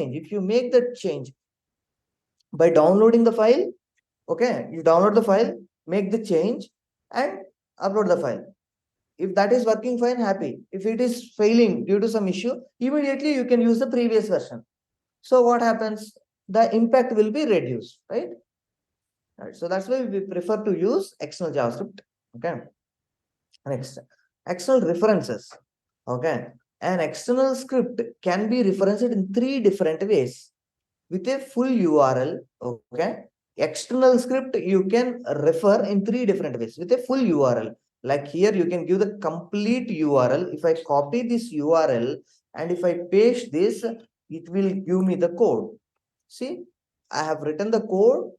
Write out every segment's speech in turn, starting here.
if you make that change by downloading the file, okay, you download the file, make the change and upload the file. If that is working fine, happy. If it is failing due to some issue, immediately you can use the previous version. So what happens? The impact will be reduced, right? Right. So that's why we prefer to use external JavaScript. Okay. Next, external references. Okay. An external script can be referenced in 3 different ways with a full URL. Okay. External script you can refer in 3 different ways with a full URL. Like here, you can give the complete URL. If I copy this URL and if I paste this, it will give me the code. See, I have written the code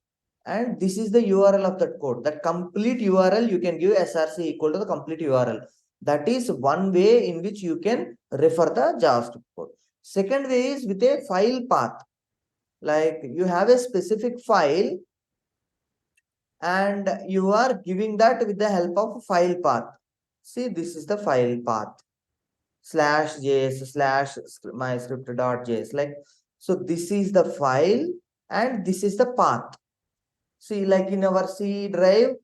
and this is the URL of that code. That complete URL you can give src equal to the complete URL. That is one way in which you can refer the JavaScript code. Second way is with a file path. Like you have a specific file and you are giving that with the help of file path. See, this is the file path /js /myscript.js. Like, so this is the file and this is the path. See, like in our C drive,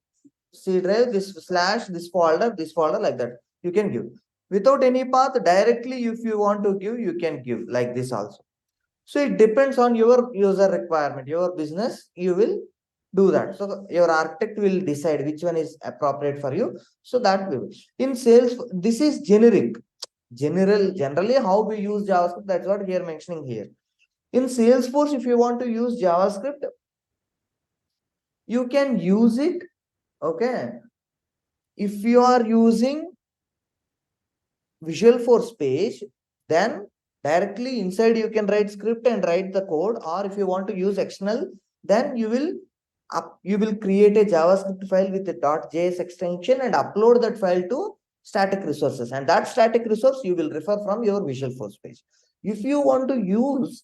this slash, this folder, like that. You can give without any path directly. If you want to give, you can give like this also. So it depends on your user requirement, your business, you will do that. So your architect will decide which one is appropriate for you. So that we will. In sales, this is generic. Generally how we use JavaScript, that's what we are mentioning here. In Salesforce, if you want to use JavaScript, you can use it. Okay. If you are using Visual Force page, then directly inside you can write script and write the code. Or if you want to use external, then you will create a JavaScript file with a .js extension and upload that file to static resources. And that static resource you will refer from your Visual Force page. If you want to use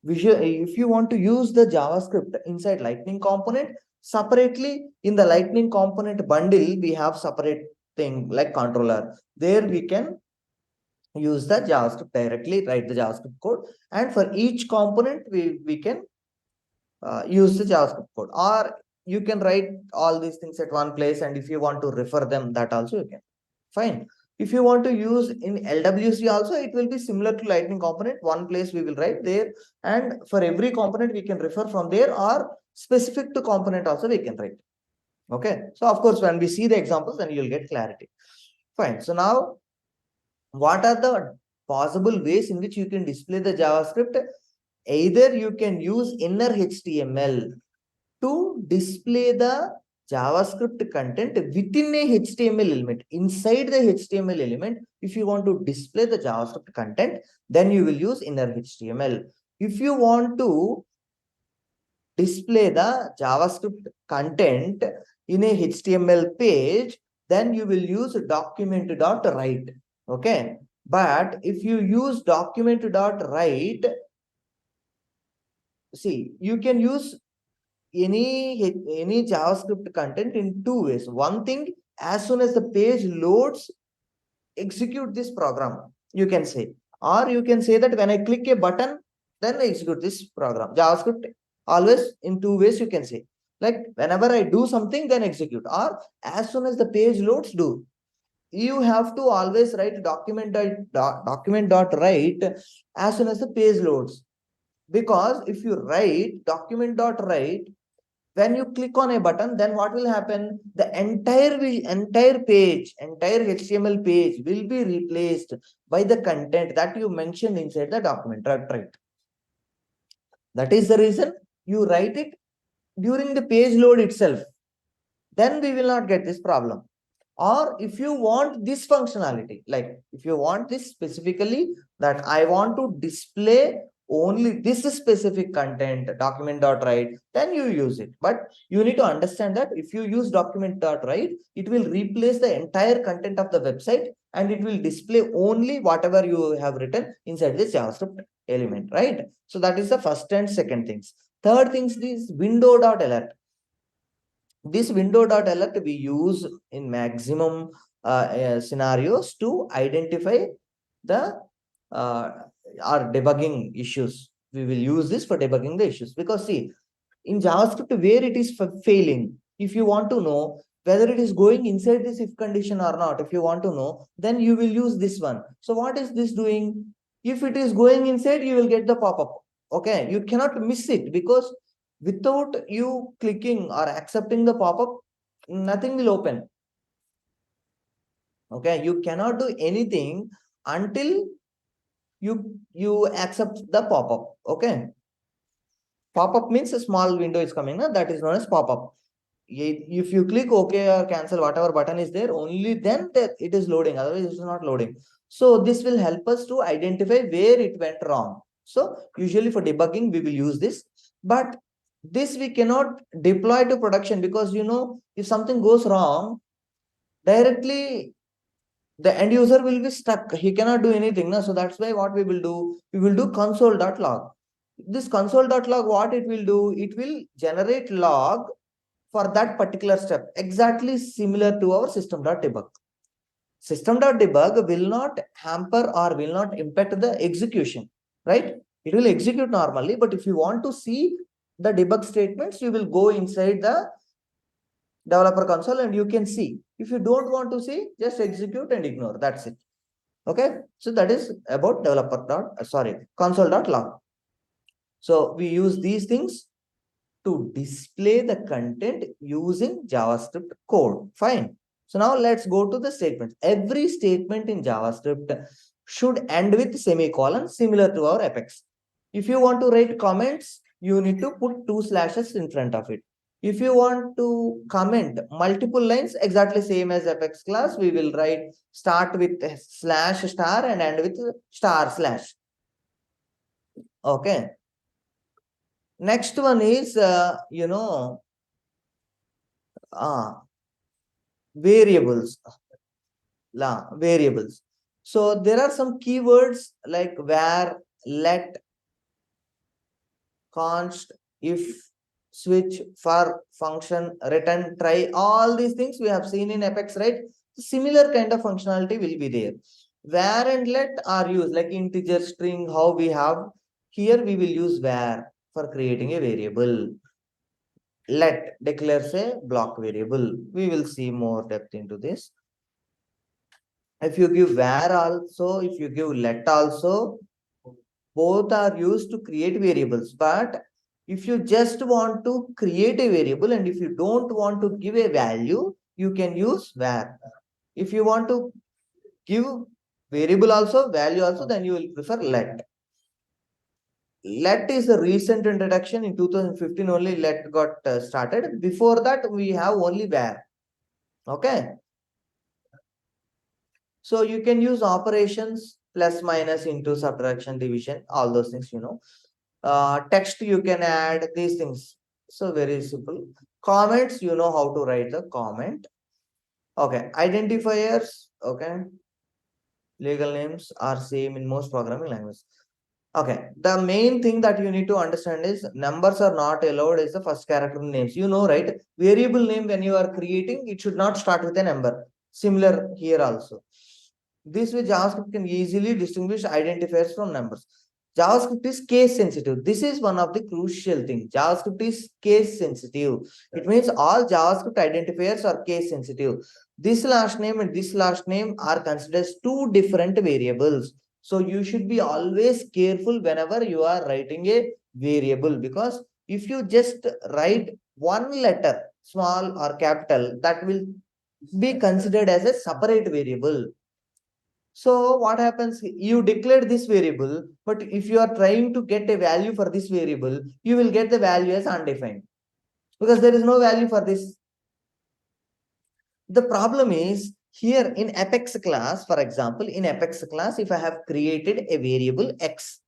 the JavaScript inside Lightning component, separately in the Lightning component bundle, we have separate thing like controller. There we can use the JavaScript directly, write the JavaScript code, and for each component we can use the JavaScript code, or you can write all these things at one place, and if you want to refer them, that also you can. Fine. If you want to use in LWC also, it will be similar to Lightning component. One place we will write there, and for every component we can refer from there, or specific to component also we can write. Okay. So of course, when we see the examples, then you'll get clarity. Fine. So now, what are the possible ways in which you can display the JavaScript? Either you can use inner HTML to display the JavaScript content within a HTML element. Inside the HTML element, if you want to display the JavaScript content, then you will use inner HTML. If you want to display the JavaScript content in a HTML page, then you will use document.write. Okay. But if you use document.write, see, you can use any JavaScript content in 2 ways. One thing, as soon as the page loads, execute this program, you can say. Or you can say that when I click a button, then I execute this program. JavaScript, always in 2 ways you can say. Like whenever I do something, then execute. Or as soon as the page loads, do. You have to always write document.write as soon as the page loads. Because if you write document.write, when you click on a button, then what will happen? The entire page, entire HTML page will be replaced by the content that you mentioned inside the document. Right? That is the reason you write it during the page load itself. Then we will not get this problem. Or if you want this functionality, like if you want this specifically, that I want to display only this specific content, document.write, then you use it. But you need to understand that if you use document.write, it will replace the entire content of the website and it will display only whatever you have written inside this JavaScript element, right? So that is the first and second things. Third things is window.alert. This window.alert we use in maximum scenarios to identify the or debugging issues. We will use this for debugging the issues, because see, in JavaScript, where it is failing, if you want to know whether it is going inside this if condition or not, if you want to know, then you will use this one. So what is this doing? If it is going inside, you will get the pop-up. Okay, you cannot miss it, because without you clicking or accepting the pop-up, nothing will open. Okay, you cannot do anything until you accept the pop-up. Okay, pop-up means a small window is coming, that is known as pop-up. If you click OK or cancel, whatever button is there, only then that it is loading, otherwise it is not loading. So this will help us to identify where it went wrong. So usually for debugging we will use this, but this we cannot deploy to production, because if something goes wrong, directly the end user will be stuck. He cannot do anything. No? So that's why what we will do, console.log. This console.log, what it will do, it will generate log for that particular step, exactly similar to our system.debug. System.debug will not hamper or will not impact the execution, right? It will execute normally, but if you want to see the debug statements, you will go inside the developer console and you can see. If you don't want to see, just execute and ignore. That's it. Okay. So that is about console.log. So we use these things to display the content using JavaScript code. Fine. So now let's go to the statements. Every statement in JavaScript should end with semicolon, similar to our Apex. If you want to write comments, you need to put 2 slashes in front of it. If you want to comment multiple lines, exactly same as Apex class, we will write start with slash star and end with star slash. Okay. Next one is, variables. Variables. So there are some keywords like where, let, const, if, switch, for, function, return, try. All these things we have seen in Apex, right? Similar kind of functionality will be there. Where and let are used like integer, string, how we have. Here we will use where for creating a variable. Let declares a block variable. We will see more depth into this. If you give where also, if you give let also, both are used to create variables. But if you just want to create a variable and if you don't want to give a value, you can use where. If you want to give variable also, value also, then you will prefer let. Let is a recent introduction. In 2015 only let got started. Before that we have only where. Okay. So you can use operations, plus, minus, into, subtraction, division, all those things, text you can add these things. So very simple. Comments, you know how to write the comment. Okay. Identifiers. Okay. Legal names are same in most programming languages. Okay. The main thing that you need to understand is numbers are not allowed as the first character names. Right? Variable name when you are creating, it should not start with a number. Similar here also. This way JavaScript can easily distinguish identifiers from numbers. JavaScript is case sensitive. This is one of the crucial things. JavaScript is case sensitive. It means all JavaScript identifiers are case sensitive. This last name and this last name are considered as two different variables. So you should be always careful whenever you are writing a variable, because if you just write one letter, small or capital, that will be considered as a separate variable. So what happens? You declared this variable, but if you are trying to get a value for this variable, you will get the value as undefined, because there is no value for this. The problem is here in Apex class, for example, in Apex class, if I have created a variable X,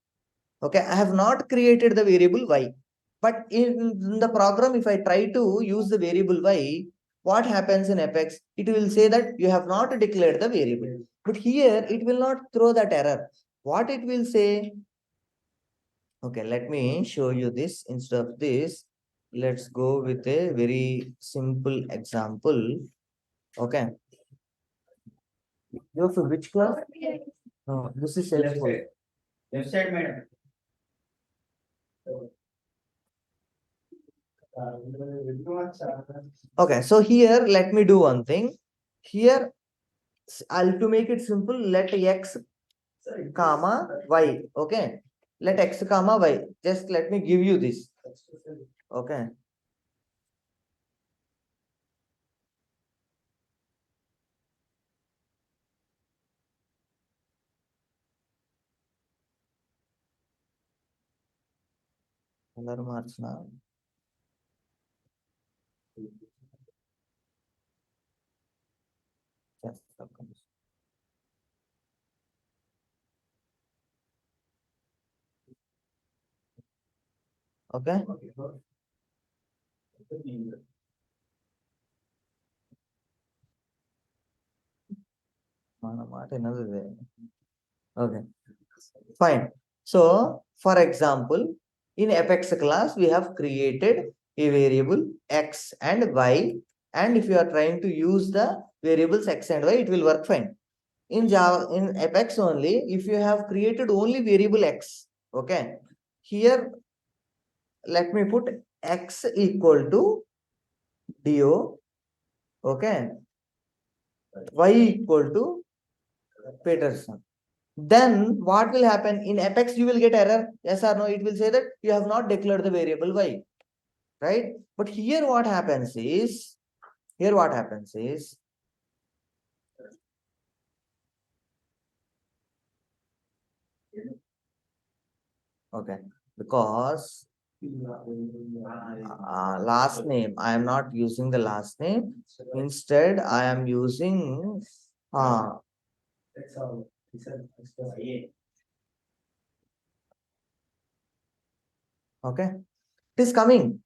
okay, I have not created the variable Y. But in the program, if I try to use the variable Y, what happens in Apex? It will say that you have not declared the variable. But here, it will not throw that error. What it will say? Okay, let me show you this. Instead of this, let's go with a very simple example. Okay. You're for which class? No, this is Salesforce. Website, madam. Okay, so here let me do one thing. Here, I'll to make it simple, let x comma y. Okay, let x comma y. Just let me give you this. Okay. Color marchna. Yes, okay. Okay, fine. So, for example, in Apex class, we have created a variable x and y. And if you are trying to use the variables x and y, it will work fine. In Java, in Apex only, if you have created only variable x, okay, here let me put x equal to do, okay, y equal to Peterson. Then what will happen in Apex? You will get error, yes or no. It will say that you have not declared the variable y, right? But here what happens is, okay, because last name, I am not using the last name. Instead, I am using okay, it is coming.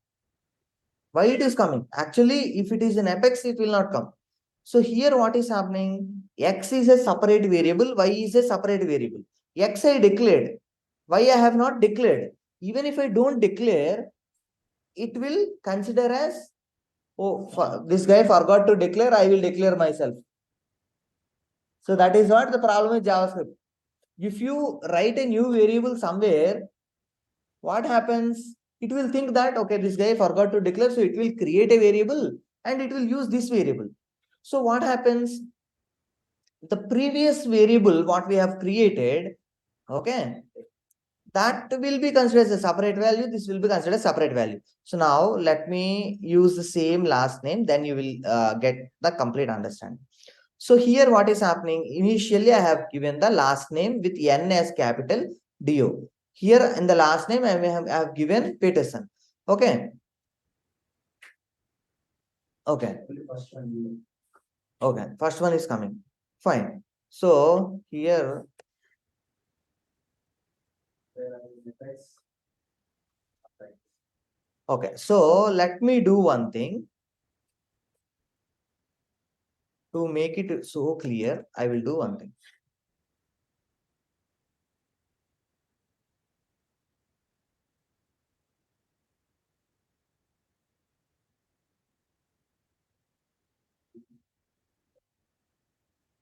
Why it is coming? Actually, if it is in Apex, it will not come. So here what is happening? X is a separate variable, y is a separate variable. X I declared, y I have not declared. Even if I don't declare, it will consider as, oh, this guy forgot to declare, I will declare myself. So that is what the problem with JavaScript. If you write a new variable somewhere, what happens? It will think that, okay, this guy forgot to declare, so it will create a variable and it will use this variable. So what happens? The previous variable, what we have created, okay, that will be considered as a separate value. This will be considered a separate value. So now let me use the same last name, then you will get the complete understanding. So here what is happening? Initially, I have given the last name with N as capital Do. Here in the last name, I have given Peterson. Okay. Okay. Okay. First one is coming. Fine. So here. Okay. So let me do one thing. To make it so clear, I will do one thing.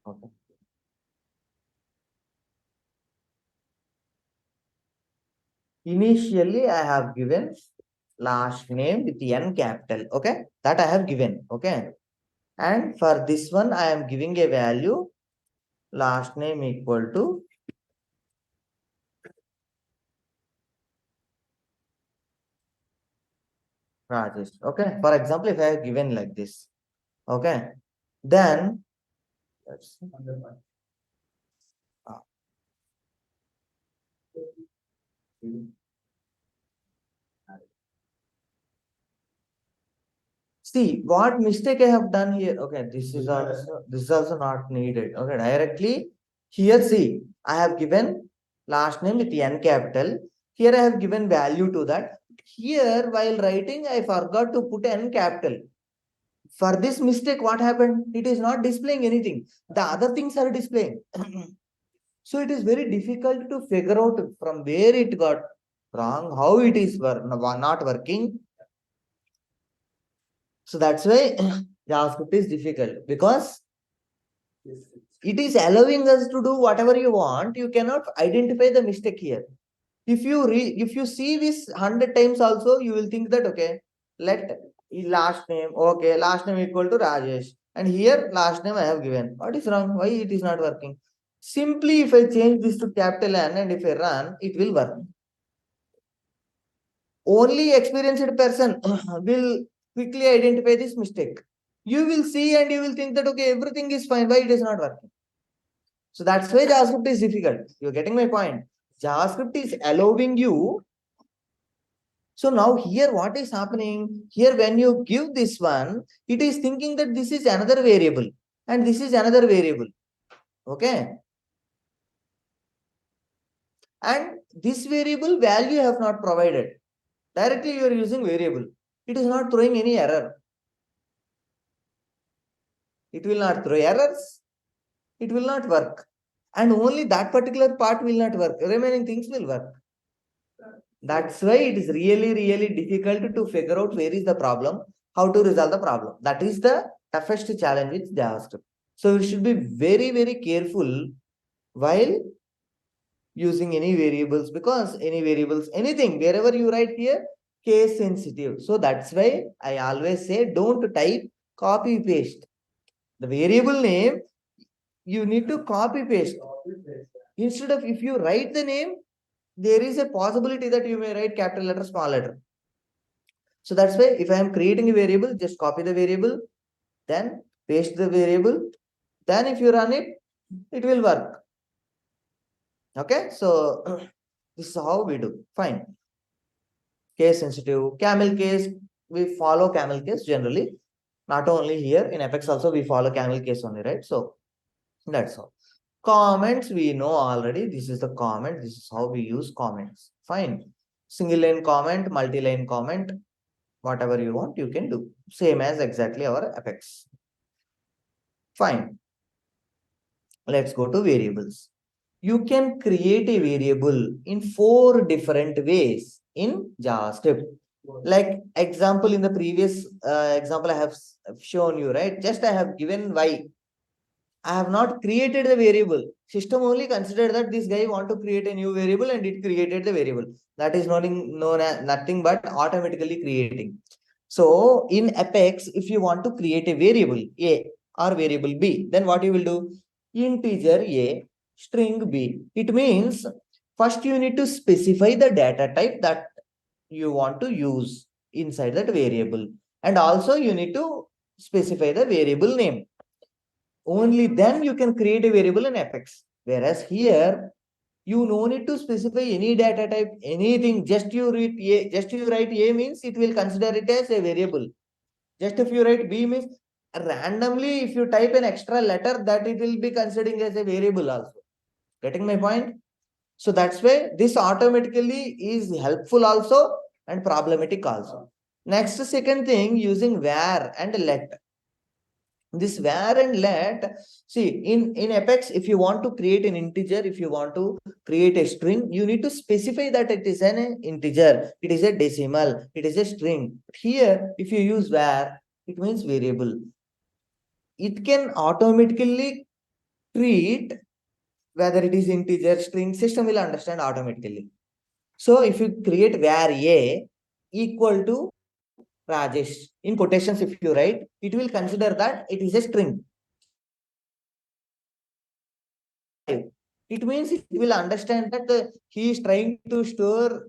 Okay. Initially, I have given last name with N capital. Okay. That I have given. Okay. And for this one, I am giving a value last name equal to Rajesh. Okay. For example, if I have given like this, okay, then let's uh, see what mistake I have done here. Okay, this is also not needed. Okay, directly here see, I have given last name with N capital. Here I have given value to that. Here while writing, I forgot to put N capital. For this mistake, what happened? It is not displaying anything. The other things are displaying. So it is very difficult to figure out from where it got wrong, how it is not working. So that's why JavaScript is difficult, because it is allowing us to do whatever you want. You cannot identify the mistake here. If you see this 100 times also, you will think that okay, let last name, okay, last name equal to Rajesh, and here last name I have given. What is wrong? Why it is not working? Simply if I change this to capital N and if I run, it will work. Only experienced person will quickly identify this mistake. You will see and you will think that okay, everything is fine. Why it is not working? So that's why JavaScript is difficult. You're getting my point. JavaScript is allowing you. So now here what is happening? Here when you give this one, it is thinking that this is another variable and this is another variable. Okay. And this variable value you have not provided. Directly you are using variable. It is not throwing any error. It will not throw errors. It will not work. And only that particular part will not work. Remaining things will work. That's why it is really, really difficult to figure out where is the problem, how to resolve the problem. That is the toughest challenge with JavaScript. So we should be very, very careful while using any variables, because any variables, anything, wherever you write here, case sensitive. So that's why I always say don't type, copy paste. The variable name, you need to copy paste. Instead of if you write the name, there is a possibility that you may write capital letter, small letter. So that's why if I am creating a variable, just copy the variable, then paste the variable. Then if you run it, it will work. Okay, so this is how we do. Fine. Case sensitive, camel case, we follow camel case generally. Not only here, in Apex also we follow camel case only, right? So that's all. Comments, we know already. This is the comment. This is how we use comments. Fine. Single line comment, multi-line comment, whatever you want, you can do. Same as exactly our Apex. Fine. Let's go to variables. You can create a variable in 4 different ways in JavaScript. Like example in the previous example I have shown you, right? Just I have given y. I have not created the variable. System only considered that this guy want to create a new variable and it created the variable. That is nothing but automatically creating. So in Apex, if you want to create a variable A or variable B, then what you will do? Integer A, string B. It means first you need to specify the data type that you want to use inside that variable. And also you need to specify the variable name. Only then you can create a variable in Apex. Whereas here, you no need to specify any data type, anything. Just you write A means it will consider it as a variable. Just if you write B means randomly, if you type an extra letter, that it will be considering as a variable also. Getting my point? So that's why this automatically is helpful also and problematic also. Next, second thing, using var and let. This var and let, see in Apex, if you want to create an integer, if you want to create a string, you need to specify that it is an integer, it is a decimal, it is a string. Here if you use var, it means variable. It can automatically treat whether it is integer, string. System will understand automatically. So if you create var a equal to Rajesh, in quotations if you write, it will consider that it is a string. It means it will understand that he is trying to store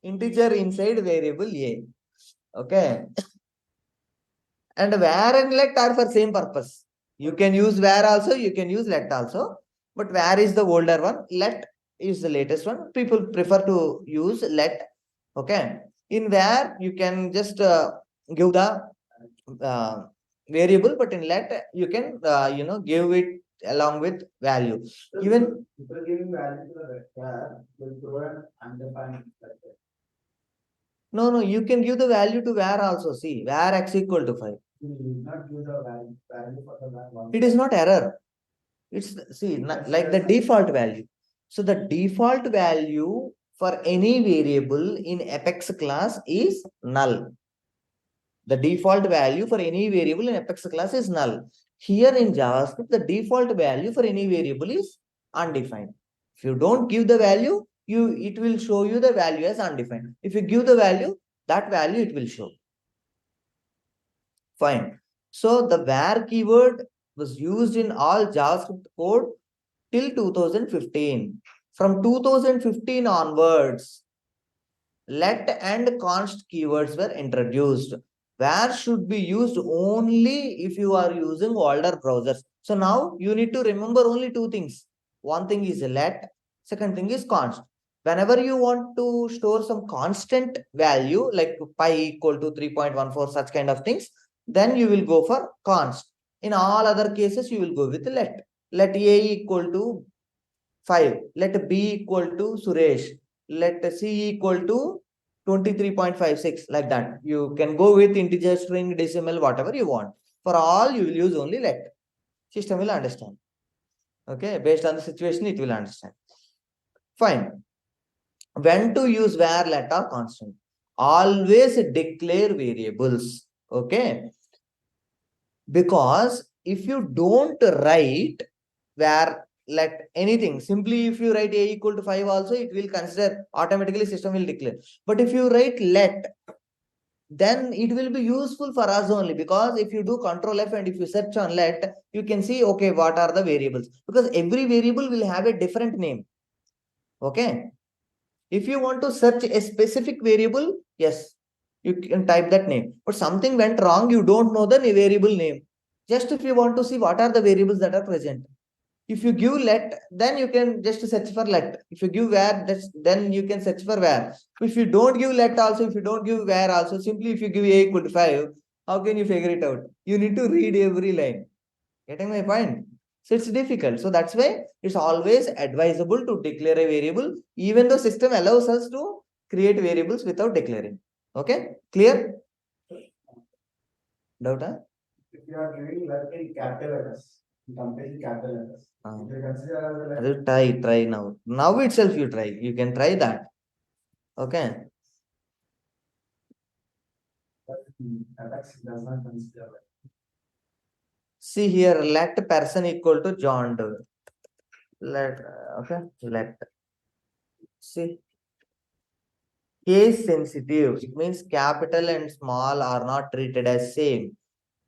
integer inside variable A. Okay. And var and let are for same purpose. You can use var also, you can use let also. But var is the older one. Let is the latest one. People prefer to use let. Okay. In var, you can just give the variable, but in let, you can, give it along with value. Even giving value to the var will throw an undefined structure. No, you can give the value to var also. See, var x equal to 5. Not give the value for the var. It is not error. It's, see, like the default value. So the default value for any variable in Apex class is null. The default value for any variable in Apex class is null. Here in JavaScript, the default value for any variable is undefined. If you don't give the value, it will show you the value as undefined. If you give the value, that value it will show. Fine. So the where keyword was used in all JavaScript code till 2015. From 2015 onwards, let and const keywords were introduced. Where should be used only if you are using older browsers. So now you need to remember only two things. One thing is let, second thing is const. Whenever you want to store some constant value like pi equal to 3.14, such kind of things, then you will go for const. In all other cases, you will go with let. Let a equal to 5. Let b equal to Suresh. Let c equal to 23.56, like that. You can go with integer, string, decimal, whatever you want. For all, you will use only let. System will understand. Okay, based on the situation, it will understand. Fine. When to use where, let, or constant? Always declare variables. Okay, because if you don't write where, let, anything, simply if you write a equal to 5 also, it will consider automatically, system will declare. But if you write let, then it will be useful for us only, because if you do control F and if you search on let, you can see, okay, what are the variables, because every variable will have a different name. Okay, if you want to search a specific variable, yes, you can type that name, but something went wrong, you don't know the variable name. Just if you want to see what are the variables that are present, if you give let, then you can just search for let. If you give where, then you can search for where. If you don't give let also, if you don't give where also, simply if you give a equal to 5, how can you figure it out? You need to read every line. Getting my point? So it's difficult. So that's why it's always advisable to declare a variable, even though system allows us to create variables without declaring. Okay, clear? Doubt? Huh? If you are giving let in capital letters, completely capital letters. If you consider as a let, try now. Now itself you try. You can try that. Okay. Apex does not consider. See here, let person equal to John Doe. Let, okay, let. See, case sensitive. It means capital and small are not treated as same.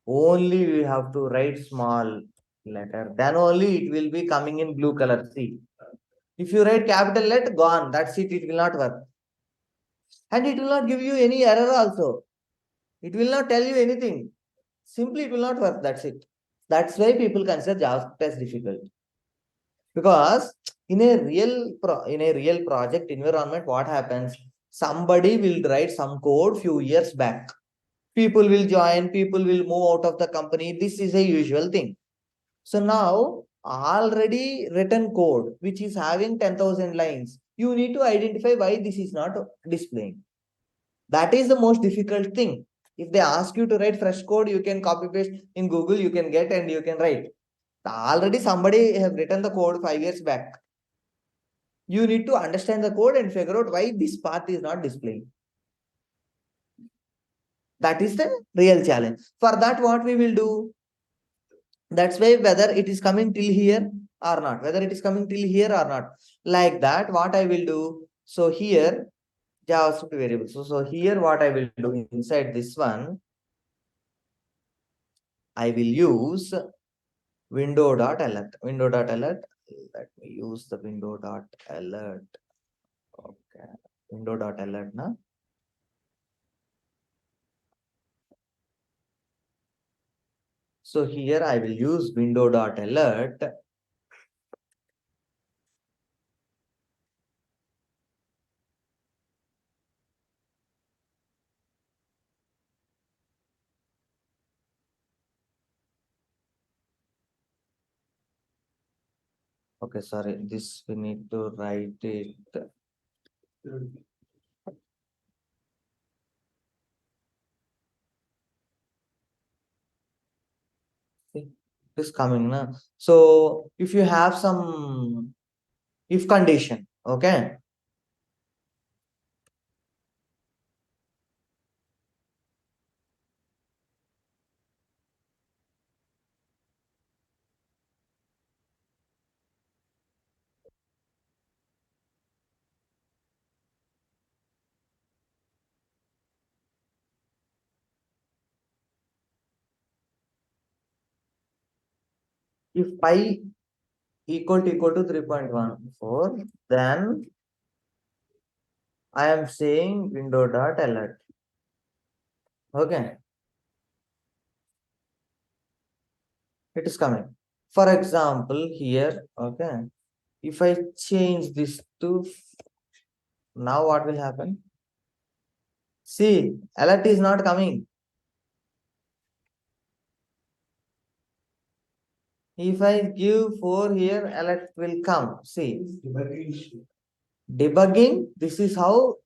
Only we have to write small letter. Then only it will be coming in blue color. See. If you write capital let, gone. That's it. It will not work. And it will not give you any error also. It will not tell you anything. Simply it will not work. That's it. That's why people consider JavaScript as difficult. Because in a real project environment, what happens? Somebody will write some code few years back. People will join, people will move out of the company. This is a usual thing. So now already written code, which is having 10,000 lines, you need to identify why this is not displaying. That is the most difficult thing. If they ask you to write fresh code, you can copy paste in Google, you can get and you can write. Already somebody have written the code 5 years back. You need to understand the code and figure out why this path is not displaying. That is the real challenge. For that, what we will do? That's why whether it is coming till here or not, whether it is coming till here or not, like that, what I will do? So here, JavaScript variable. So here, what I will do inside this one, I will use window.alert. Window.alert. Let me use the window.alert. Okay. Window.alert now. So here I will use window.alert. Okay, sorry, this we need to write it. See, it is coming now. So if you have some if condition, okay. if pi equal to 3.14, then I am saying window dot alert. Okay, it is coming. For example, here, okay, if I change this to now, what will happen? See, alert is not coming. If I give 4 here, alert will come. See, debugging, this is how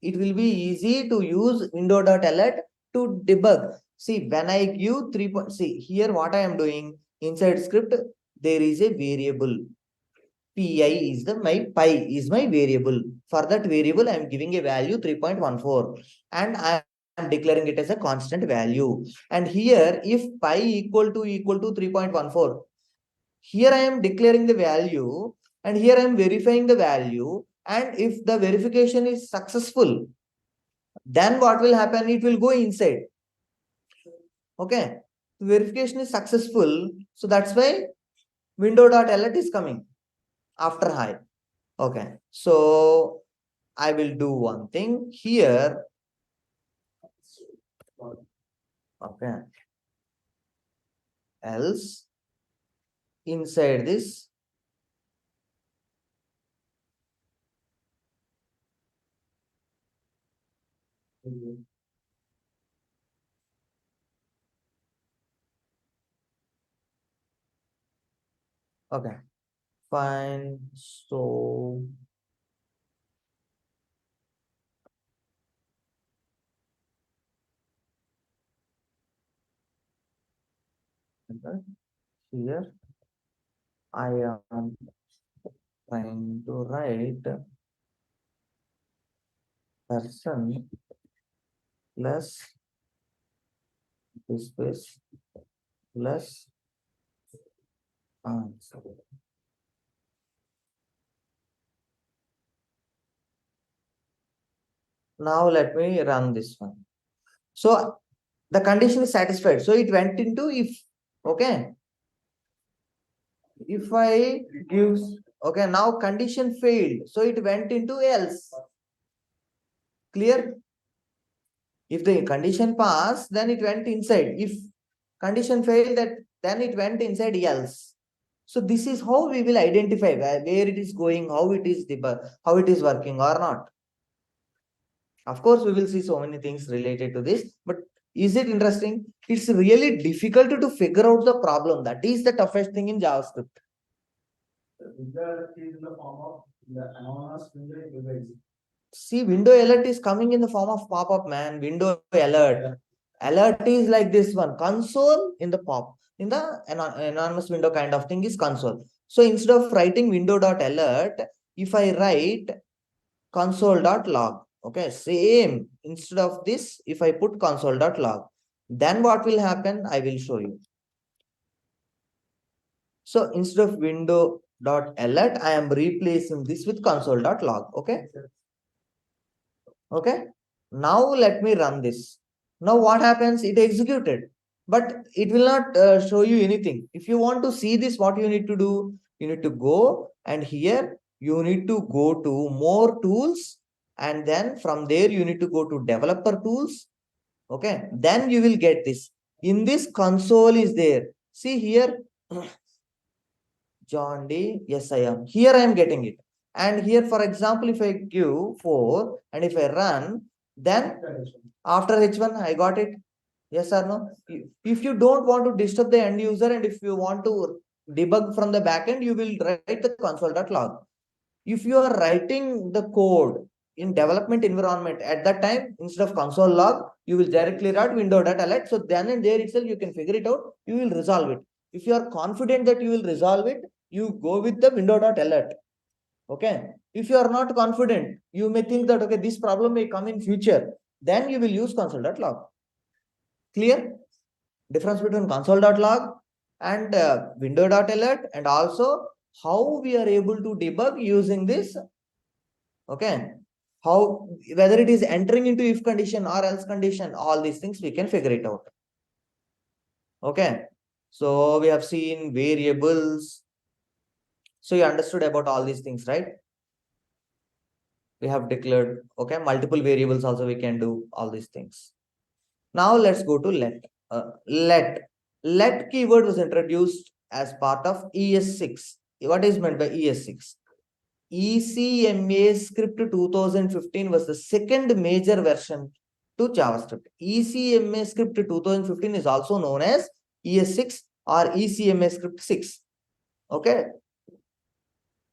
it will be easy to use window.alert to debug. See, when I give 3 point, see here what I am doing inside script, there is a variable. Pi is pi is my variable. For that variable, I am giving a value 3.14 and I am declaring it as a constant value. And here, if pi equal to 3.14, here I am declaring the value and here I am verifying the value. And if the verification is successful, then what will happen? It will go inside. Okay. The verification is successful. So that's why window.alert is coming after high. Okay. So I will do one thing here. Okay. Else inside this, okay, fine. So here I am trying to write person plus this space plus answer. Now let me run this one. So the condition is satisfied. So it went into if. Okay. If I gives, okay, now condition failed. So it went into else. Clear? If the condition passed, then it went inside. If condition failed, that then it went inside else. So this is how we will identify where it is going, how it is how it is working or not. Of course, we will see so many things related to this, but is it interesting? It's really difficult to figure out the problem. That is the toughest thing in JavaScript. See, window alert is coming in the form of pop-up, man. Window alert. Alert is like this one. Console in the pop. In the anonymous window kind of thing is console. So instead of writing window.alert, if I write console.log, okay, same. Instead of this, if I put console.log, then what will happen? I will show you. So instead of window.alert, I am replacing this with console.log. Okay. Okay. Now let me run this. Now what happens? It executed, but it will not show you anything. If you want to see this, what you need to do? You need to go and here you need to go to more tools. And then from there, you need to go to developer tools. Okay. Then you will get this. In this console is there. See here. John D. Yes, I am. Here I am getting it. And here, for example, if I give 4 and if I run, then after H1, I got it. Yes or no? If you don't want to disturb the end user and if you want to debug from the backend, you will write the console.log. If you are writing the code in development environment at that time, instead of console log, you will directly write window.alert. So then and there itself, you can figure it out. You will resolve it. If you are confident that you will resolve it, you go with the window.alert. Okay. If you are not confident, you may think that, okay, this problem may come in future. Then you will use console.log. Clear? Difference between console.log and window.alert, and also how we are able to debug using this. Okay. How, whether it is entering into if condition or else condition, all these things we can figure it out. Okay. So we have seen variables. So you understood about all these things, right? We have declared, okay, multiple variables also we can do all these things. Now let's go to let. Let keyword was introduced as part of ES6. What is meant by ES6? ECMA script 2015 was the second major version to JavaScript. ECMA script 2015 is also known as ES6 or ECMA script 6. Okay,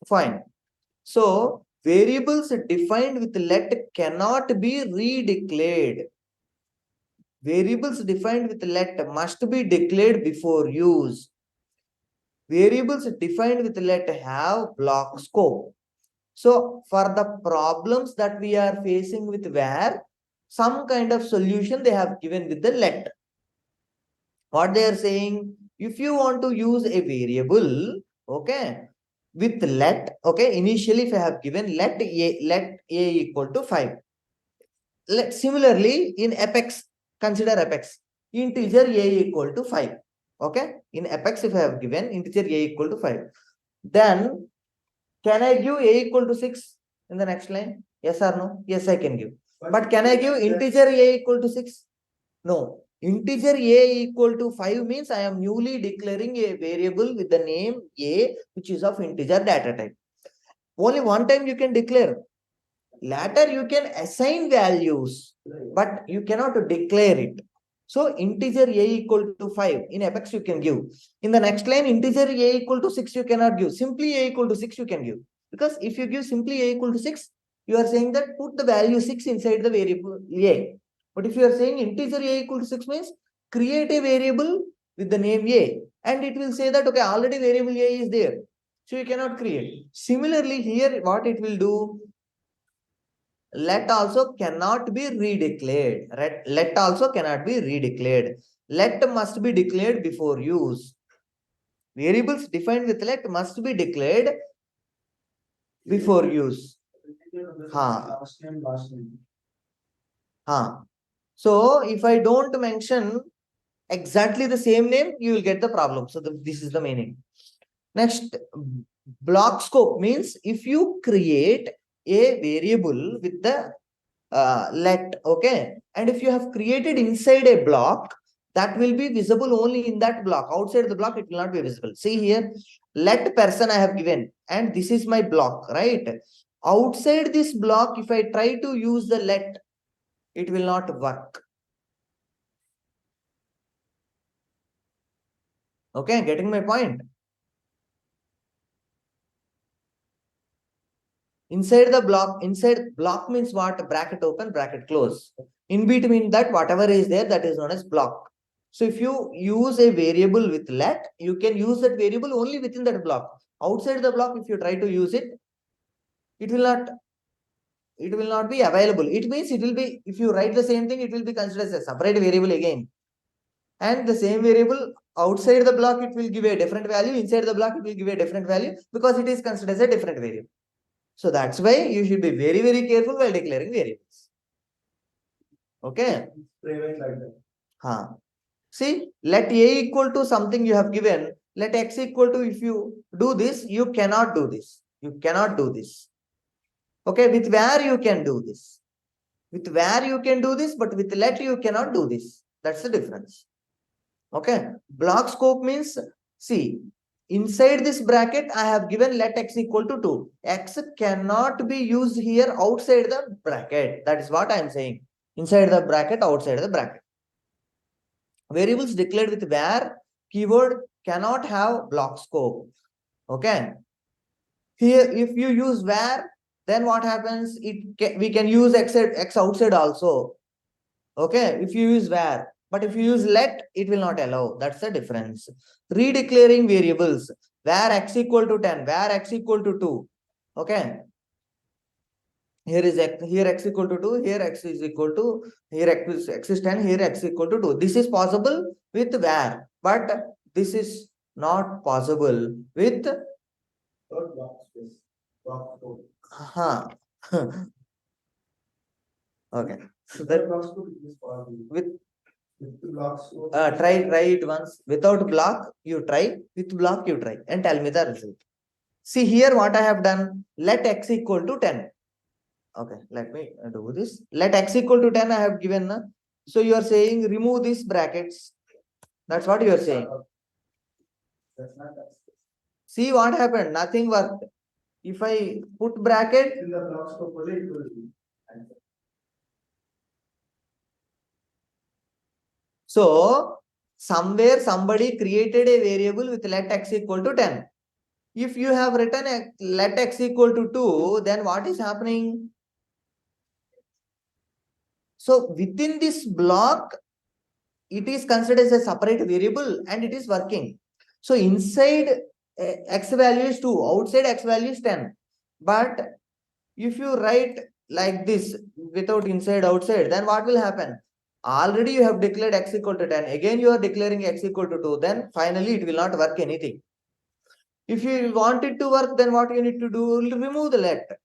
fine. So variables defined with let cannot be redeclared. Variables defined with let must be declared before use. Variables defined with let have block scope. So for the problems that we are facing with where, some kind of solution they have given with the let. What they are saying, if you want to use a variable, okay, with let, okay, initially if I have given let a equal to 5. Similarly, in apex, consider apex, integer a equal to 5. Okay, in apex if I have given integer a equal to 5, then can I give a equal to 6 in the next line? Yes or no? Yes, I can give. But can I give integer a equal to 6? No. Integer a equal to 5 means I am newly declaring a variable with the name a, which is of integer data type. Only one time you can declare. Later you can assign values, but you cannot declare it. So integer a equal to 5 in apex you can give. In the next line, integer a equal to 6 you cannot give. Simply a equal to 6 you can give. Because if you give simply a equal to 6, you are saying that put the value 6 inside the variable a. But if you are saying integer a equal to 6 means create a variable with the name a, and it will say that okay, already variable a is there. So you cannot create. Similarly, here what it will do, let also cannot be redeclared. Let also cannot be redeclared. Let must be declared before use. Variables defined with let must be declared before use. So if I don't mention exactly the same name, you will get the problem. So this is the meaning. Next, block scope means if you create a variable with the let, okay, and if you have created inside a block, that will be visible only in that block. Outside the block it will not be visible. See here, let person I have given, and this is my block, right? Outside this block, if I try to use the let, it will not work. Okay, getting my point? Inside block means what? Bracket open, bracket close. In between that, whatever is there, that is known as block. So if you use a variable with let, you can use that variable only within that block. Outside the block, if you try to use it, it will not be available. It means it will be, if you write the same thing, it will be considered as a separate variable again. And the same variable outside the block, it will give a different value. Inside the block, it will give a different value because it is considered as a different variable. So that's why you should be very, very careful while declaring variables. Okay. See, let a equal to something you have given. Let x equal to, if you do this, you cannot do this. You cannot do this. Okay, with where you can do this. With where you can do this, but with let you cannot do this. That's the difference. Okay. Block scope means, see, inside this bracket, I have given let x equal to 2. X cannot be used here outside the bracket. That is what I am saying. Inside the bracket, outside the bracket. Variables declared with where keyword cannot have block scope. Okay. Here, if you use where, then what happens? We can use x outside also. Okay. If you use where. But if you use let, it will not allow. That's the difference. Redeclaring variables. Where x equal to 10, where x equal to 2. Okay. Here is x, here x equal to 2, here x is equal to, here x is 10, here x equal to 2. This is possible with where, but this is not possible with okay. So that with Try it once. Without block, you try. With block, you try. And tell me the result. See here what I have done. Let x equal to 10. Okay, let me do this. Let x equal to 10 I have given. So you are saying remove these brackets. That's what you are saying. See what happened. Nothing worked. If I put bracket. So somewhere somebody created a variable with let x equal to 10. If you have written let x equal to 2, then what is happening? So within this block, it is considered as a separate variable and it is working. So inside x value is 2, outside x value is 10. But if you write like this without inside outside, then what will happen? Already you have declared x equal to 10. Again you are declaring x equal to 2. Then finally it will not work anything. If you want it to work, then what you need to do? Remove the let.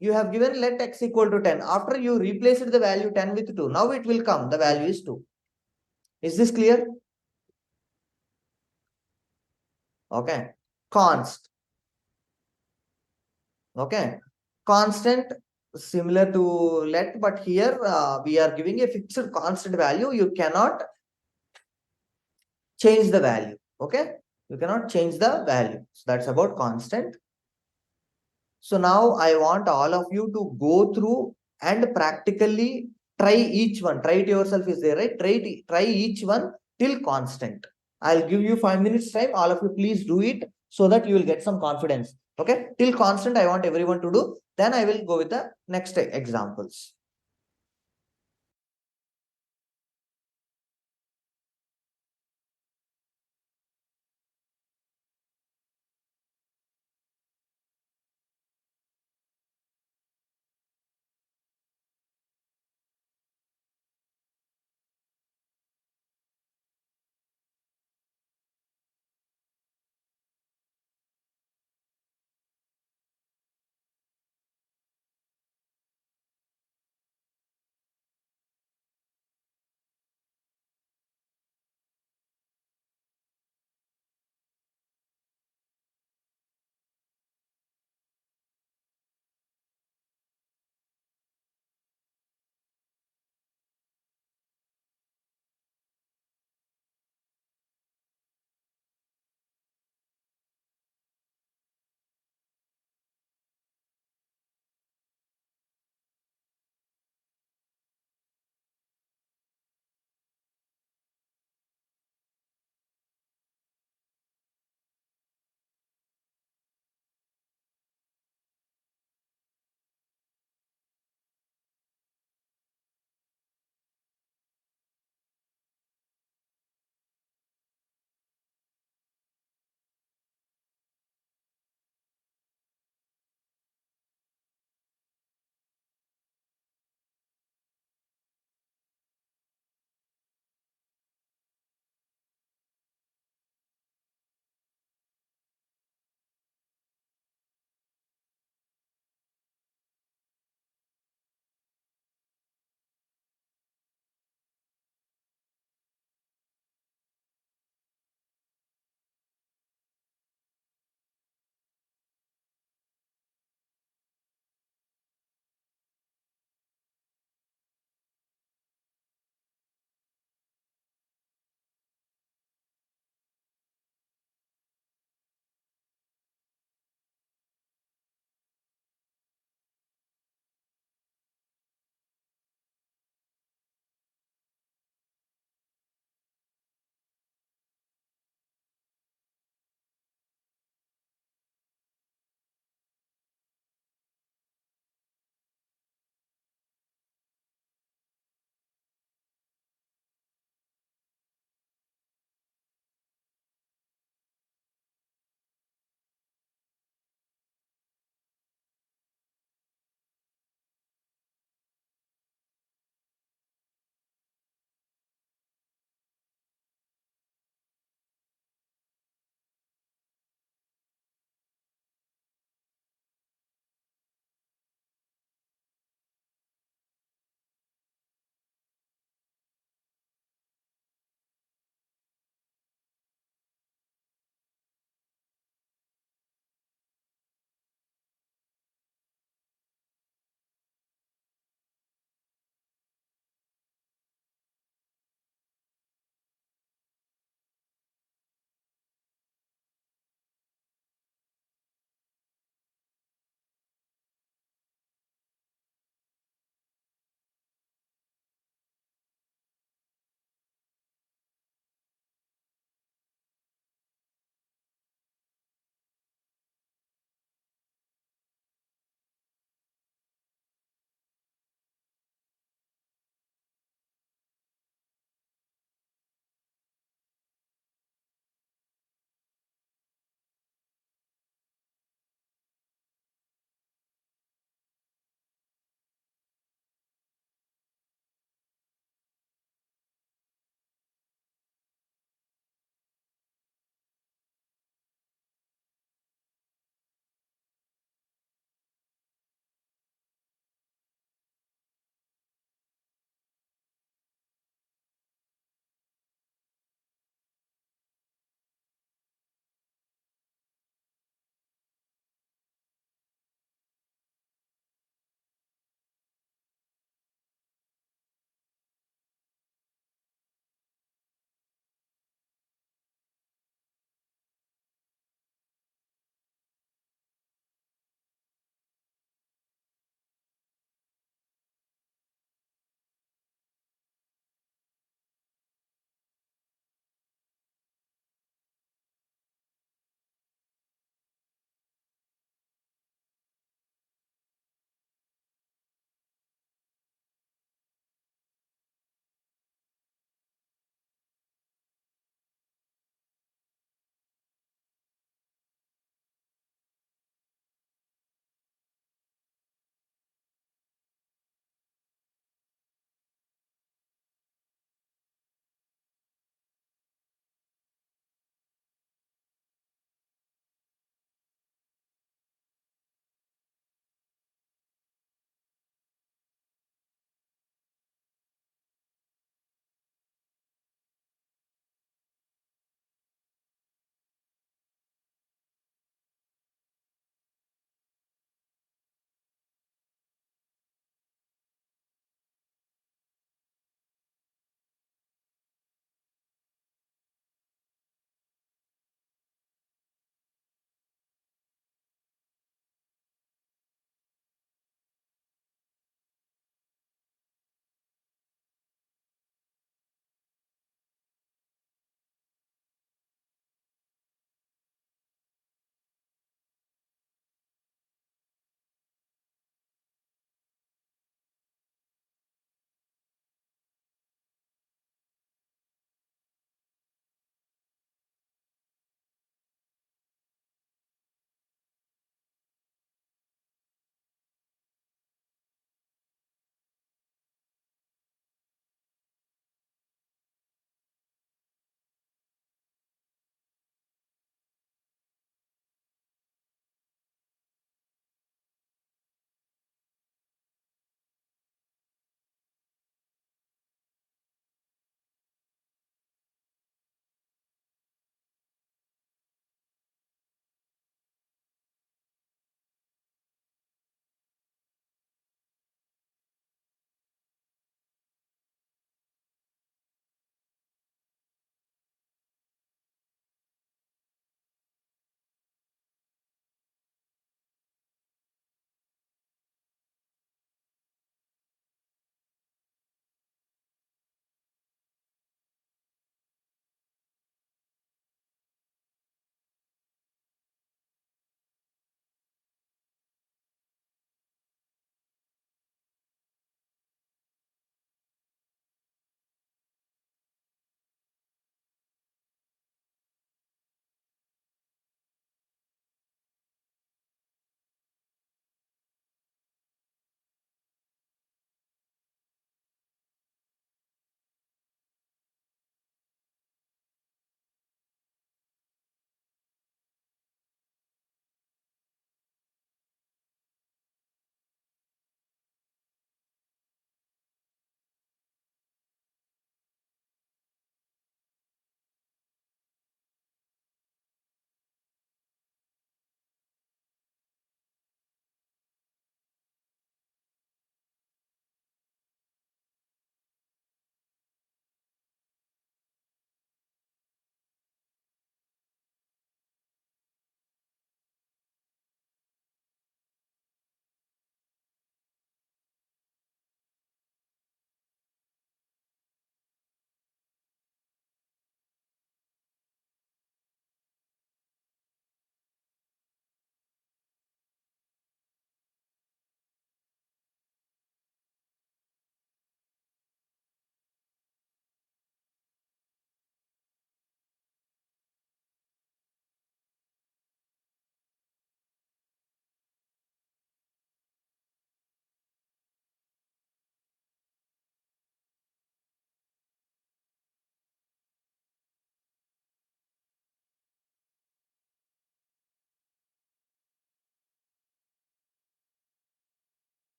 You have given let x equal to 10. After you replaced the value 10 with 2. Now it will come. The value is 2. Is this clear? Okay. Const. Okay. Constant similar to let, but here we are giving a fixed constant value. You cannot change the value. Okay. You cannot change the value. So that's about constant. So now I want all of you to go through and practically try each one. Try it yourself is there, right? Try each one till constant. I'll give you 5 minutes time. All of you please do it so that you will get some confidence. Okay. Till constant, I want everyone to do. Then I will go with the next examples.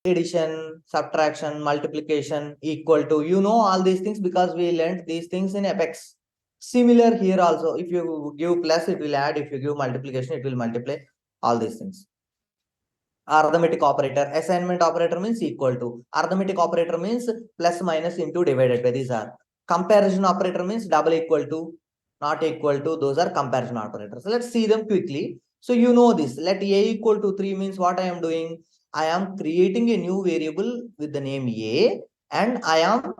addition, subtraction, multiplication, equal to, you know all these things because we learned these things in Apex. Similar here also, if you give plus, it will add. If you give multiplication, it will multiply. All these things. Arithmetic operator, assignment operator means equal to. Arithmetic operator means plus, minus, into, divided by. These are. Comparison operator means double equal to, not equal to. Those are comparison operators. Let's see them quickly. So you know this. Let a equal to 3 means what I am doing? I am creating a new variable with the name a, and I am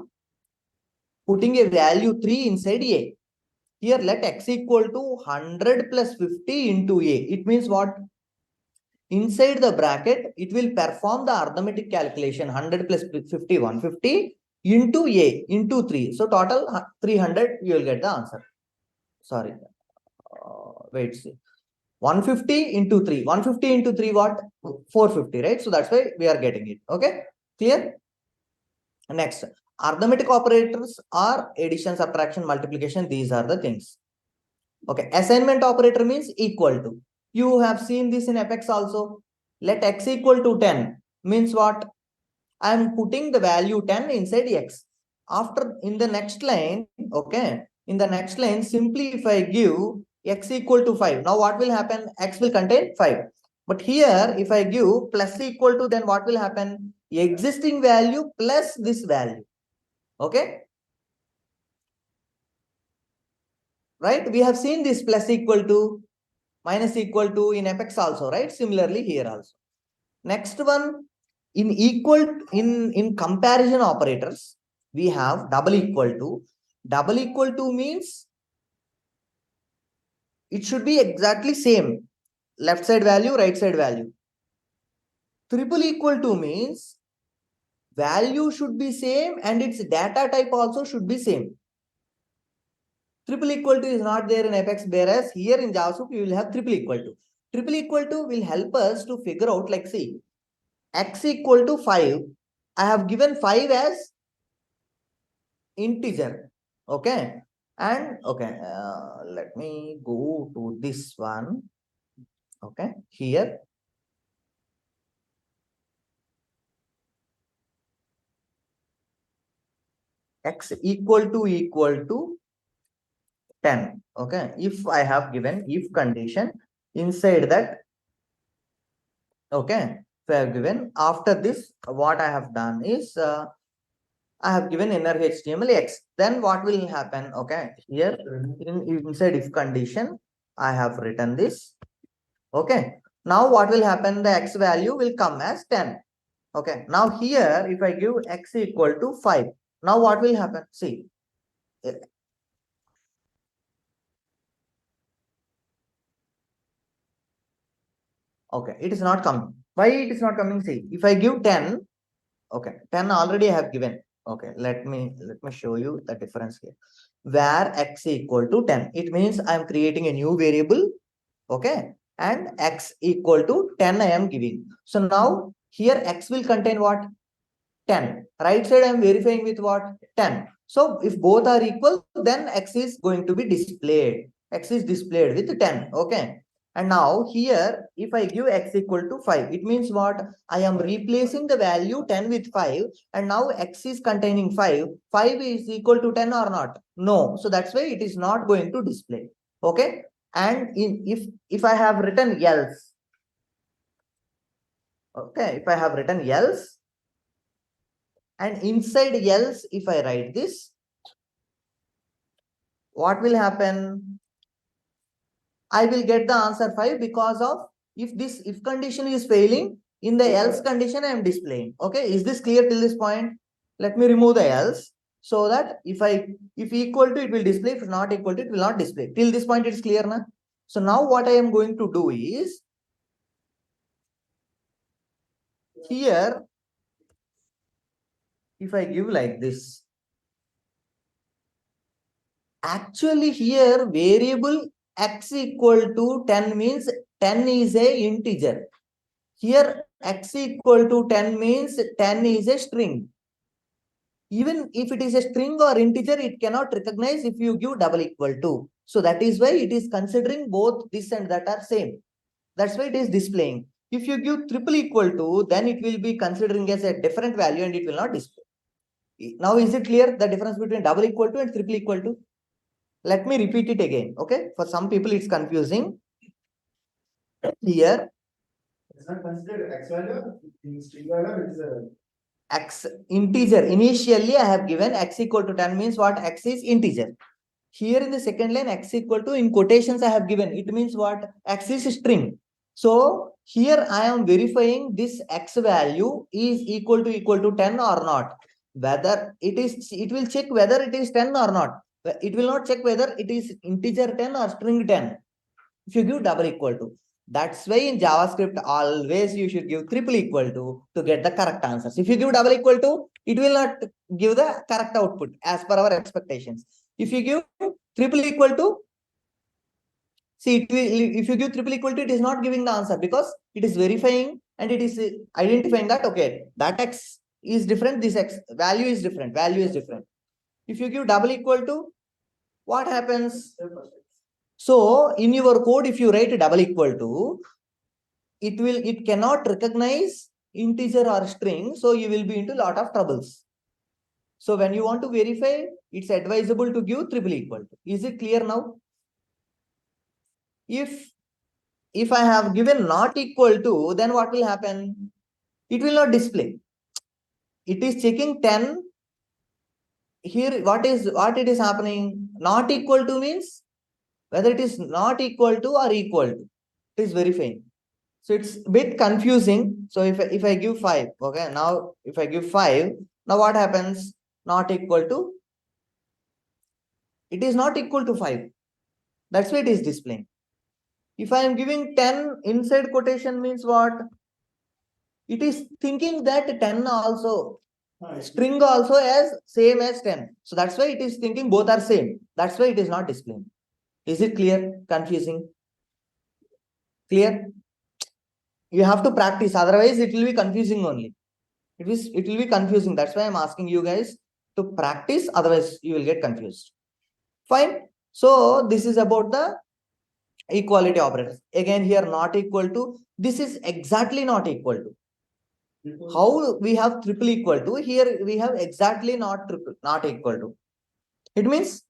putting a value 3 inside a. Here let x equal to 100 plus 50 into a. It means what? Inside the bracket, it will perform the arithmetic calculation 100 plus 50, 150 into a into 3. So total 300, you will get the answer. Sorry. Wait, see. 150 into 3. 150 into 3 what? 450, right? So that's why we are getting it. Okay? Clear? Next. Arithmetic operators are addition, subtraction, multiplication. These are the things. Okay. Assignment operator means equal to. You have seen this in Apex also. Let x equal to 10 means what? I am putting the value 10 inside x. After in the next line, okay, in the next line, simply if I give x equal to 5, now what will happen? X will contain 5. But here, if I give plus equal to, then what will happen? Existing value plus this value. Okay. Right? We have seen this plus equal to, minus equal to in Apex also, right? Similarly here also. Next one, in comparison operators, we have double equal to. Double equal to means it should be exactly same. Left side value, right side value. Triple equal to means value should be same and its data type also should be same. Triple equal to is not there in Apex, whereas here in JavaScript you will have triple equal to. Triple equal to will help us to figure out, like, see, x equal to 5. I have given 5 as integer. Okay. And okay, let me go to this one. Okay, here x equal to 10. Okay, if I have given if condition inside that, okay, if I have given, after this, what I have done is I have given inner HTML x. Then what will happen? Okay, here inside if condition, I have written this. Okay, now what will happen? The x value will come as 10. Okay, now here if I give x equal to 5, now what will happen? See, okay, it is not coming. Why it is not coming? See, if I give 10, okay, 10 already I have given. Okay, let me show you the difference here. Where x equal to 10, it means I am creating a new variable. Okay, and x equal to 10 I am giving. So now here x will contain what? 10. Right side I am verifying with what? 10. So if both are equal, then x is going to be displayed. X is displayed with 10. Okay. And now here, if I give x equal to 5, it means what? I am replacing the value 10 with 5, and now x is containing 5. 5 is equal to 10 or not? No. So that's why it is not going to display. Okay. And if I have written else, okay, if I have written else, and inside else, if I write this, what will happen? I will get the answer 5 because of if condition is failing, in the else condition I am displaying. Okay, is this clear till this point? Let me remove the else, so that if equal to, it will display, if not equal to, it will not display. Till this point it is clear now. So now what I am going to do is, here if I give like this, actually here variable x equal to 10 means 10 is a integer. Here x equal to 10 means 10 is a string. Even if it is a string or integer, it cannot recognize if you give double equal to. So that is why it is considering both this and that are same. That's why it is displaying. If you give triple equal to, then it will be considering as a different value and it will not display. Now, is it clear the difference between double equal to and triple equal to? Let me repeat it again. Okay. For some people, it's confusing. Here, it's not considered x value, in string value, it is a x integer. Initially, I have given x equal to 10 means what? X is integer. Here in the second line, x equal to, in quotations I have given, it means what? X is string. So here I am verifying this x value is equal to 10 or not. Whether it is, it will check whether it is 10 or not. It will not check whether it is integer 10 or string 10. If you give double equal to, that's why in JavaScript always you should give triple equal to get the correct answers. If you give double equal to, it will not give the correct output as per our expectations. If you give triple equal to, see, it will, if you give triple equal to, it is not giving the answer because it is verifying and it is identifying that, okay, that x is different, this x value is different, value is different. If you give double equal to, what happens? So in your code, if you write double equal to, it cannot recognize integer or string, so you will be into lot of troubles. So when you want to verify, it's advisable to give triple equal to. Is it clear now? If I have given not equal to, then what will happen? It will not display. It is checking 10. Here, what it is happening? Not equal to means whether it is not equal to or equal to. It is verifying. So it's a bit confusing. So if I give 5, okay, now if I give 5, now what happens? Not equal to, it is not equal to 5. That's why it is displaying. If I am giving 10 inside quotation means what? It is thinking that 10 also, string also as same as 10. So that's why it is thinking both are same. That's why it is not displaying. Is it clear? Confusing? Clear? You have to practice, otherwise it will be confusing only. It will be confusing. That's why I'm asking you guys to practice, otherwise you will get confused. Fine. So this is about the equality operators. Again, here not equal to, this is exactly not equal to. How we have triple equal to, here we have exactly not equal to. It means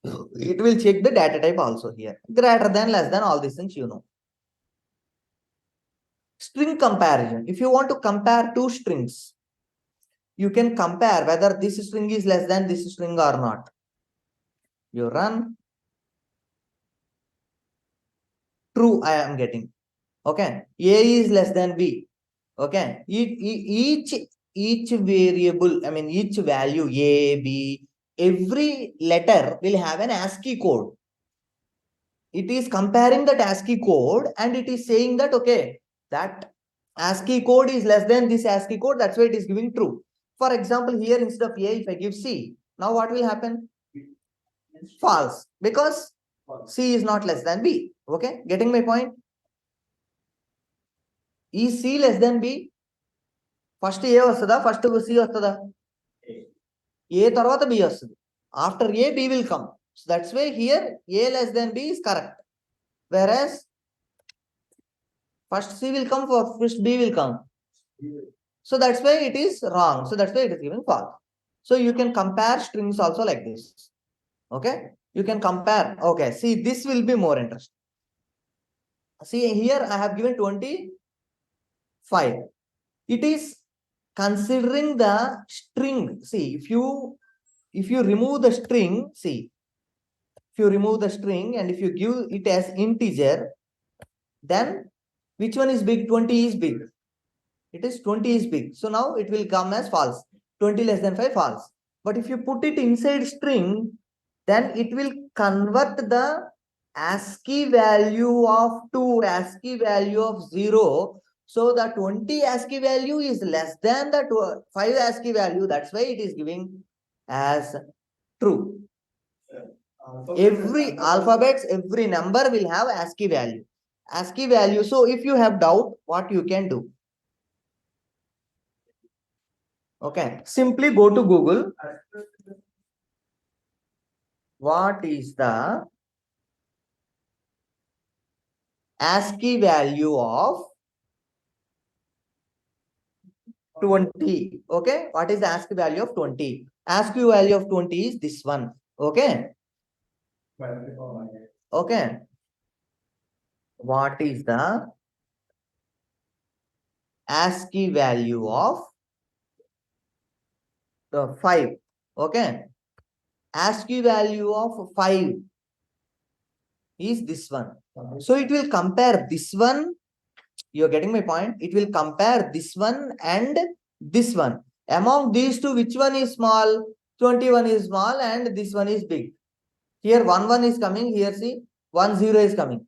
it will check the data type also here. Greater than, less than, all these things you know. String comparison. If you want to compare two strings, you can compare whether this string is less than this string or not. You run. True, I am getting. Okay. A is less than B. Okay. Each variable, I mean, each value A, B, every letter will have an ASCII code. It is comparing that ASCII code and it is saying that, okay, that ASCII code is less than this ASCII code. That's why it is giving true. For example, here instead of A, if I give C, now what will happen? False, because C is not less than B. Okay, getting my point? Is C less than B? First A vastada, first C vastada. A tarvata B vastadi. After A, B will come. So that's why here A less than B is correct. Whereas first C will come, first B will come. So that's why it is wrong. So that's why it is given false. So you can compare strings also like this. Okay, you can compare. Okay, see, this will be more interesting. See, here I have given 25. It is considering the string. See, if you remove the string, see, if you remove the string and if you give it as integer, then which one is big? 20 is big. It is 20 is big. So now it will come as false. 20 less than 5 false. But if you put it inside string, then it will convert the ASCII value of 2, ASCII value of 0. So the 20 ASCII value is less than the 5 ASCII value. That's why it is giving as true. Every alphabets, every number will have ASCII value. ASCII value. So if you have doubt, what you can do? Okay, simply go to Google. What is the ASCII value of 20. Okay, what is the ASCII value of 20? ASCII value of 20 is this one. Okay. Okay. What is the ASCII value of the 5? Okay. ASCII value of 5 is this one. So it will compare this one. You're getting my point? It will compare this one and this one. Among these two, which one is small? 21 is small and this one is big. Here 1 is coming. Here see 1 0 is coming.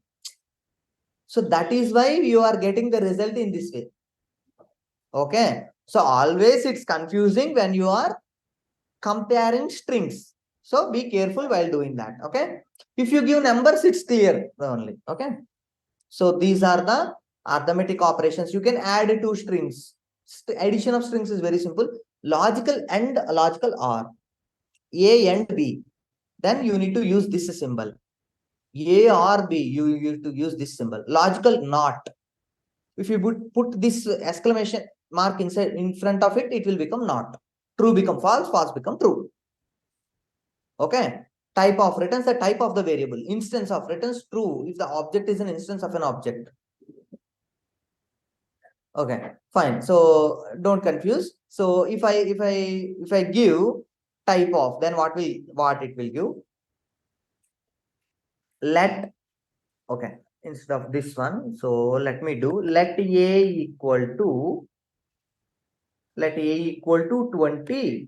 So that is why you are getting the result in this way. Okay. So always it's confusing when you are comparing strings. So be careful while doing that. Okay. If you give numbers, it's clear only. Okay. So these are the arithmetic operations. You can add two strings. Addition of strings is very simple. Logical and logical are A and B. Then you need to use this symbol. A or B, you need to use this symbol. Logical not. If you put this exclamation mark inside in front of it, it will become not. True become false, false become true. Okay. Type of returns the type of the variable. Instance of returns true if the object is an instance of an object. Okay, fine. So don't confuse. So if I give type of, then what it will give? Let, okay, instead of this one, so let me do let A equal to 20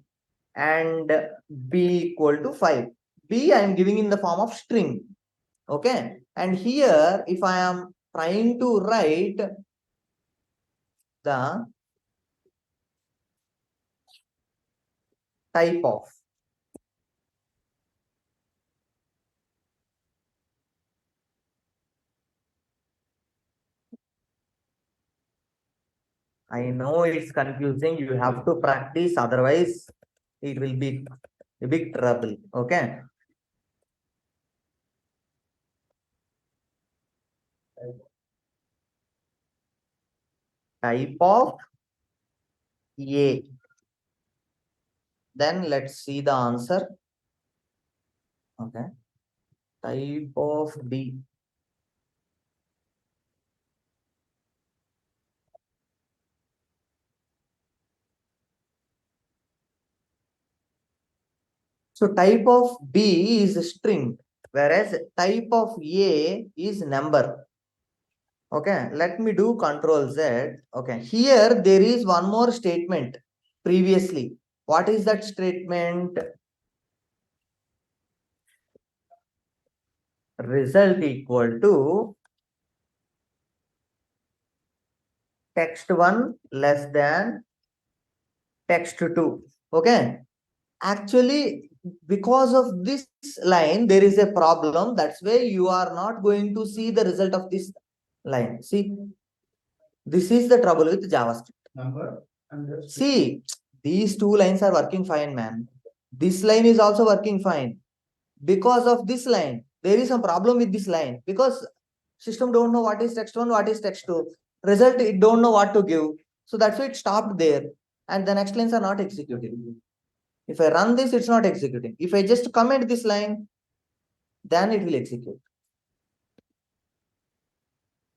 and B equal to 5. B I am giving in the form of string. Okay, and here if I am trying to write the type of, I know it's confusing. You have to practice, otherwise it will be a big trouble. Okay. Type of A. Then let's see the answer. Okay. Type of B. So type of B is a string, whereas type of A is number. Okay, let me do Control Z. Okay, here there is one more statement previously. What is that statement? Result equal to text1 less than text2. Okay, actually because of this line there is a problem. That's why you are not going to see the result of this line. See, this is the trouble with JavaScript. Number and See, these two lines are working fine, man. This line is also working fine. Because of this line, there is some problem with this line, because system don't know what is text1, what is text2. Result, it don't know what to give. So that's why it stopped there. And the next lines are not executing. If I run this, it's not executing. If I just comment this line, then it will execute.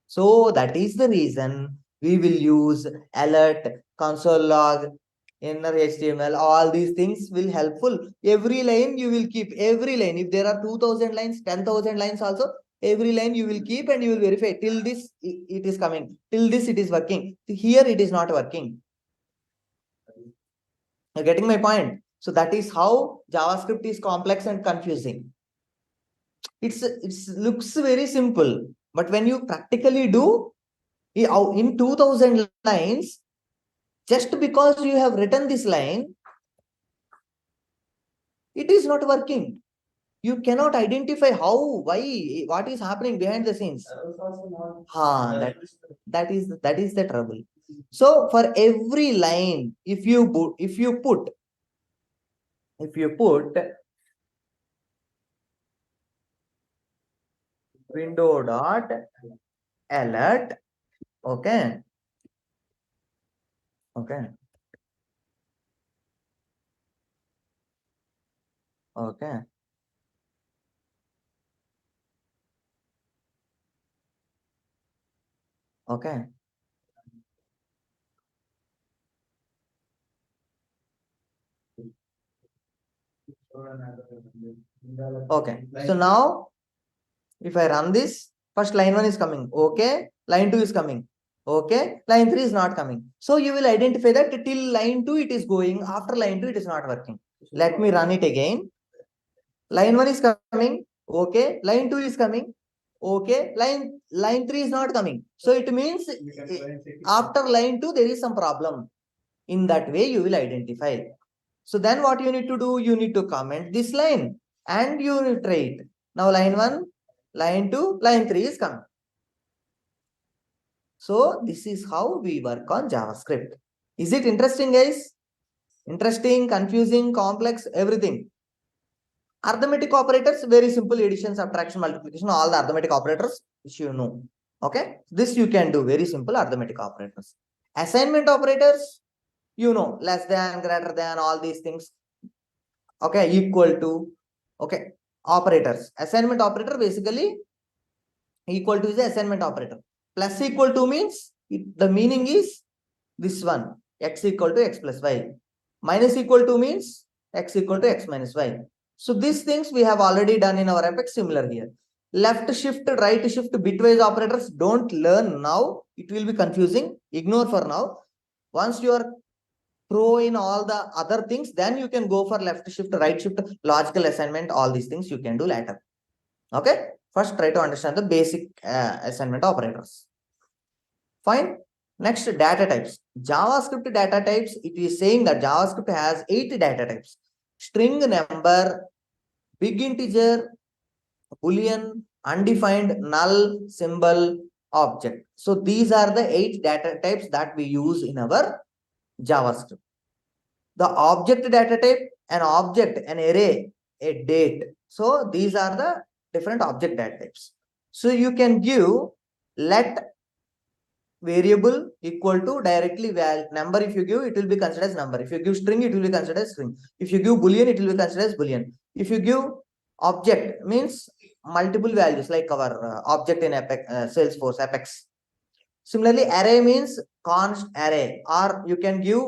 So that is the reason we will use alert, console log, inner HTML. All these things will helpful. Every line you will keep. Every line. If there are 2000 lines, 10,000 lines also, every line you will keep and you will verify. Till this it is coming. Till this it is working. Here it is not working. You're getting my point? So that is how JavaScript is complex and confusing. It looks very simple, but when you practically do in 2000 lines, just because you have written this line, it is not working. You cannot identify how, why, what is happening behind the scenes. That is the trouble. So for every line, if you put window dot alert. Okay. Okay. Okay. Okay. Okay. So now if I run this, first line 1 is coming. Okay. Line 2 is coming. Okay. Line 3 is not coming. So you will identify that till line 2 it is going. After line 2 it is not working. Let me run it again. Line 1 is coming. Okay. Line 2 is coming. Okay. Line 3 is not coming. So it means after line 2 there is some problem. In that way you will identify. So then what you need to do? You need to comment this line and you will try it. Now line 1, line 2, line 3 is coming. So this is how we work on JavaScript. Is it interesting, guys? Interesting, confusing, complex, everything. Arithmetic operators, very simple: addition, subtraction, multiplication, all the arithmetic operators which you know. Okay, this you can do, very simple arithmetic operators. Assignment operators, you know, less than, greater than, all these things. Okay, equal to. Okay, operators. Assignment operator basically equal to is the assignment operator. Plus equal to means the meaning is this one, x equal to x plus y. Minus equal to means x equal to x minus y. So these things we have already done in our Apex, similar here. Left shift, right shift, bitwise operators don't learn now. It will be confusing. Ignore for now. Once you are pro in all the other things, then you can go for left shift, right shift, logical assignment, all these things you can do later. Okay. First try to understand the basic assignment operators. Fine. Next, data types. JavaScript data types, it is saying that JavaScript has 8 data types: string, number, big integer, boolean, undefined, null, symbol, object. So these are the 8 data types that we use in our JavaScript. The object data type, an object, an array, a date. So these are the different object data types. So you can give let variable equal to directly number. If you give, it will be considered as number. If you give string, it will be considered as string. If you give boolean, it will be considered as boolean. If you give object, means multiple values, like our object in Apex, Salesforce Apex. Similarly, array means const array, or you can give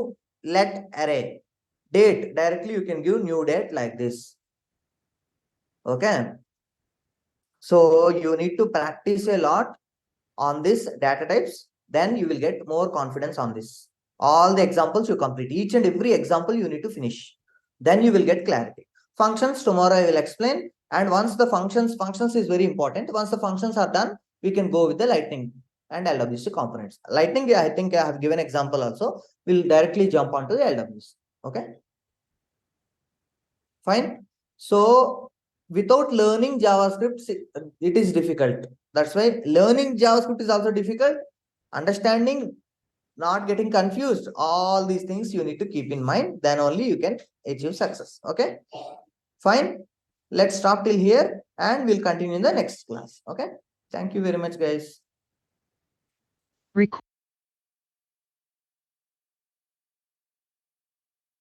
let array. Date, directly you can give new date, like this. Okay. So you need to practice a lot on this data types, then you will get more confidence on this. All the examples you complete, each and every example you need to finish, then you will get clarity. Functions, tomorrow I will explain. And once the functions is very important. Once the functions are done, we can go with the lightning and LWC components. Lightning, I think I have given example also. We'll directly jump onto the LWC. Okay. Fine. So without learning JavaScript, it is difficult. That's why learning JavaScript is also difficult. Understanding, not getting confused, all these things you need to keep in mind. Then only you can achieve success. Okay. Fine. Let's stop till here and we'll continue in the next class. Okay. Thank you very much, guys.